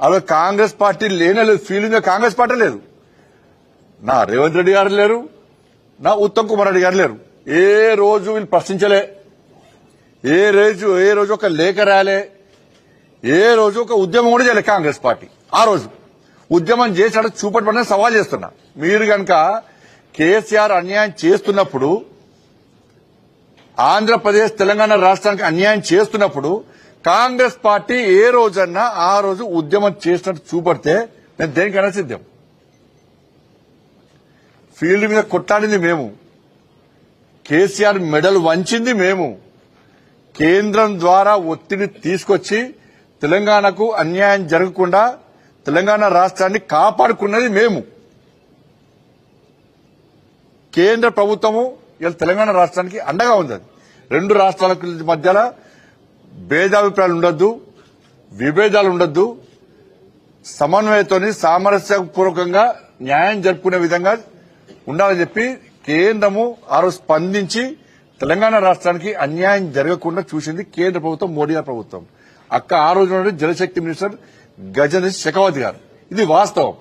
అలా కాంగ్రెస్ పార్టీ లేనే లేదు, ఫీలింగ్ కాంగ్రెస్ పార్టీ లేదు. నా రేవంత్ రెడ్డి గారు లేరు, నా ఉత్తమ్ కుమార్ రెడ్డి గారు లేరు. ఏ రోజు వీళ్ళు ప్రశ్నించలే, ఏ రోజు ఒక లేఖ రాలే, ఏ రోజు ఒక ఉద్యమం కూడా చేయలే కాంగ్రెస్ పార్టీ. ఆ రోజు ఉద్యమం చేసాడు చూపట్టమని సవాల్ చేస్తున్నా. మీరు గనక కేసీఆర్ అన్యాయం చేస్తున్నప్పుడు, ఆంధ్రప్రదేశ్ తెలంగాణ రాష్ట్రానికి అన్యాయం చేస్తున్నప్పుడు కాంగ్రెస్ పార్టీ ఏ రోజన్నా ఆ రోజు ఉద్యమం చేసినట్టు చూపడితే నేను దేనికైనా సిద్ధం. ఫీల్డ్ మీద కొట్టాడింది మేము, కేసీఆర్ మెడల్ వంచింది మేము, కేంద్రం ద్వారా ఒత్తిడి తీసుకొచ్చి తెలంగాణకు అన్యాయం జరగకుండా తెలంగాణ రాష్ట్రాన్ని కాపాడుకున్నది మేము. కేంద్ర ప్రభుత్వము ఇలా తెలంగాణ రాష్ట్రానికి అండగా ఉంది. రెండు రాష్ట్రాల మధ్యలో భేదాభిప్రాయాలు ఉండొద్దు, విభేదాలు ఉండొద్దు, సమన్వయంతోని సామరస్యపూర్వకంగా న్యాయం జరుపుకునే విధంగా ఉండాలని చెప్పి కేంద్రము ఆ రోజు స్పందించి తెలంగాణ రాష్ట్రానికి అన్యాయం జరగకుండా చూసింది కేంద్ర ప్రభుత్వం, మోడీ గారి ప్రభుత్వం. ఆ రోజు జలశక్తి మినిస్టర్ గజేంద్ర షెకావత్ గారు. ఇది వాస్తవం.